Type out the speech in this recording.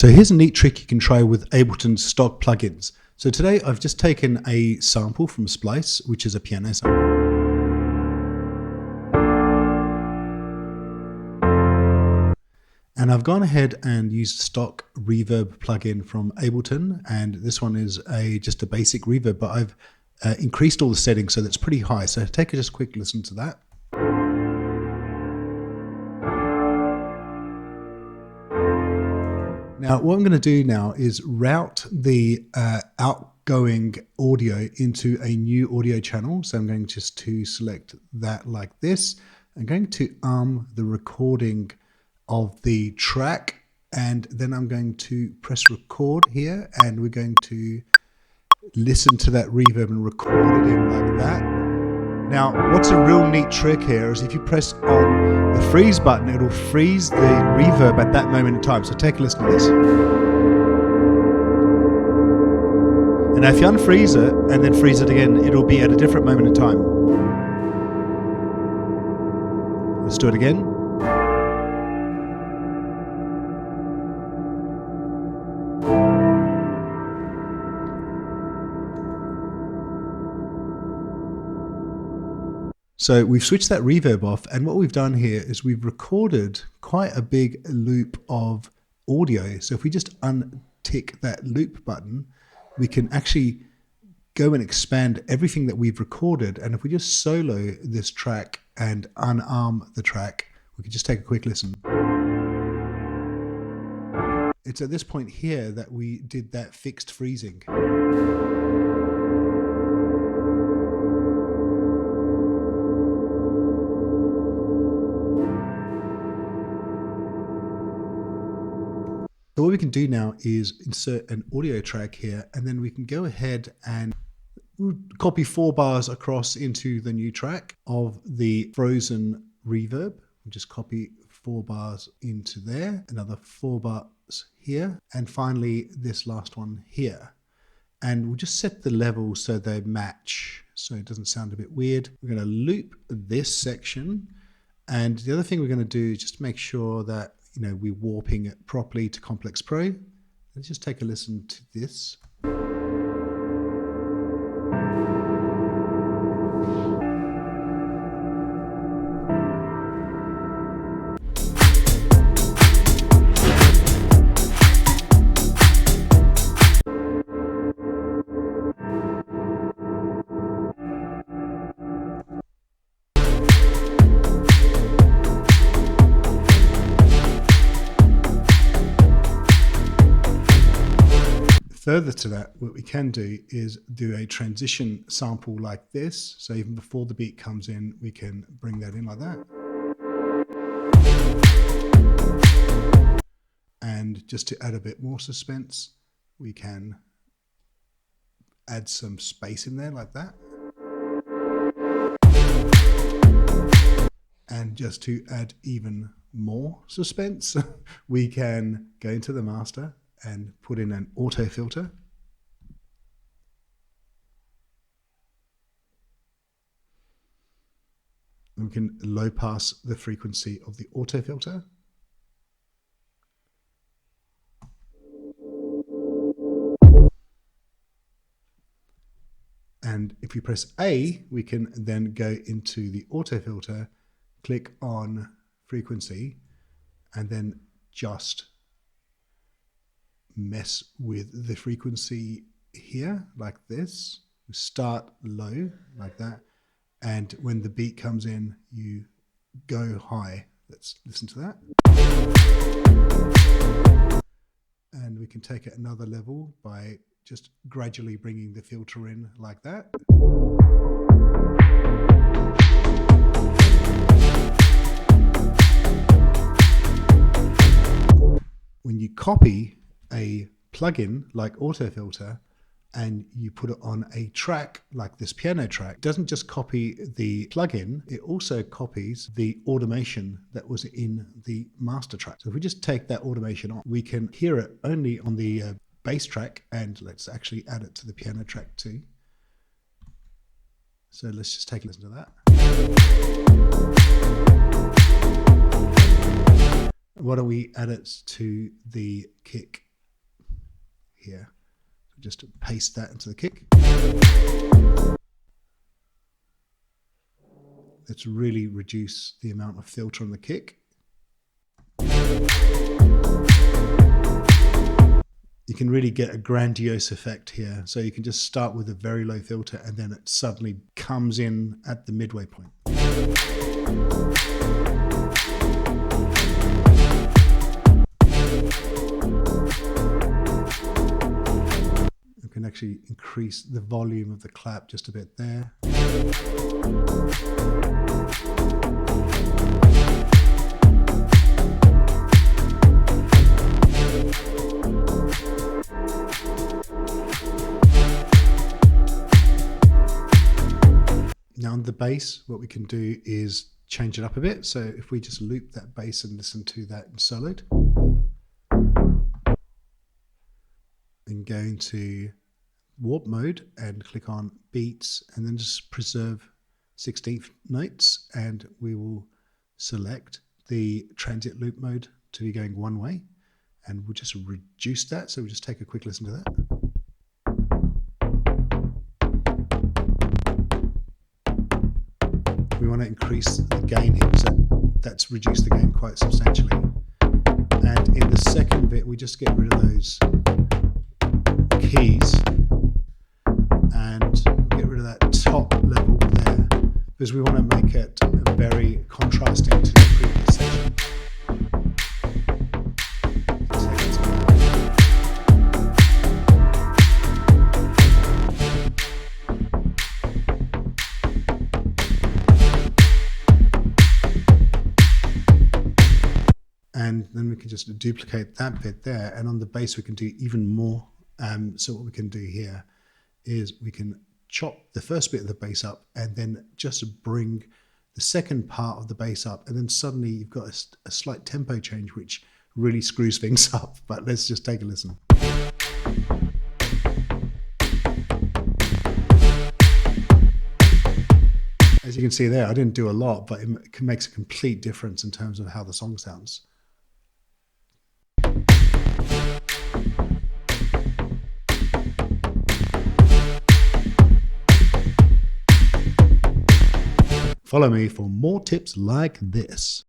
So here's a neat trick you can try with Ableton's stock plugins. So today I've just taken a sample from Splice, which is a piano sample. And I've gone ahead and used stock reverb plugin from Ableton, and this one is just a basic reverb, but I've increased all the settings so that's pretty high. So take just a quick listen to that. Now, what I'm going to do now is route the outgoing audio into a new audio channel. So I'm going just to select that like this. I'm going to arm the recording of the track, and then I'm going to press record here, and we're going to listen to that reverb and record it in like that. Now, what's a real neat trick here is if you press on the freeze button, it'll freeze the reverb at that moment in time. So take a listen to this. And now if you unfreeze it and then freeze it again, it'll be at a different moment in time. Let's do it again. So we've switched that reverb off, and what we've done here is we've recorded quite a big loop of audio. So if we just untick that loop button, we can actually go and expand everything that we've recorded. And if we just solo this track and unarm the track, we can just take a quick listen. It's at this point here that we did that fixed freezing. So what we can do now is insert an audio track here, and then we can go ahead and copy 4 bars across into the new track of the frozen reverb. We'll just copy 4 bars into there, another 4 bars here, and finally this last one here. And we'll just set the level so they match, so it doesn't sound a bit weird. We're going to loop this section, and the other thing we're going to do is just make sure that we're warping it properly to Complex Pro. Let's just take a listen to this. Further to that, what we can do is do a transition sample like this. So even before the beat comes in, we can bring that in like that. And just to add a bit more suspense, we can add some space in there like that. And just to add even more suspense, we can go into the master and put in an autofilter. And we can low pass the frequency of the autofilter. And if we press A, we can then go into the autofilter, click on frequency, and then just mess with the frequency here like this. We start low like that, and when the beat comes in, you go high. Let's listen to that. And we can take it another level by just gradually bringing the filter in like that. When you copy a plugin like autofilter and you put it on a track like this piano track, it doesn't just copy the plugin, it also copies the automation that was in the master track. So if we just take that automation off, we can hear it only on the bass track, and let's actually add it to the piano track too. So let's just take a listen to that. Why don't we add it to the kick here. Just to paste that into the kick. Let's really reduce the amount of filter on the kick. You can really get a grandiose effect here. So you can just start with a very low filter and then it suddenly comes in at the midway point. You can actually increase the volume of the clap just a bit there. Now on the bass, what we can do is change it up a bit. So if we just loop that bass and listen to that in solid, then go into warp mode and click on beats and then just preserve 16th notes, and we will select the transient loop mode to be going one way, and we'll just reduce that. So we'll just take a quick listen to that. We want to increase the gain here, so that's reduced the gain quite substantially. And in the second bit, we just get rid of those keys and get rid of that top level there, because we want to make it very contrasting to the previous section. And then we can just duplicate that bit there, and on the bass we can do even more. So what we can do here is we can chop the first bit of the bass up and then just bring the second part of the bass up, and then suddenly you've got a slight tempo change which really screws things up. But let's just take a listen. As you can see there, I didn't do a lot, but it makes a complete difference in terms of how the song sounds. Follow me for more tips like this.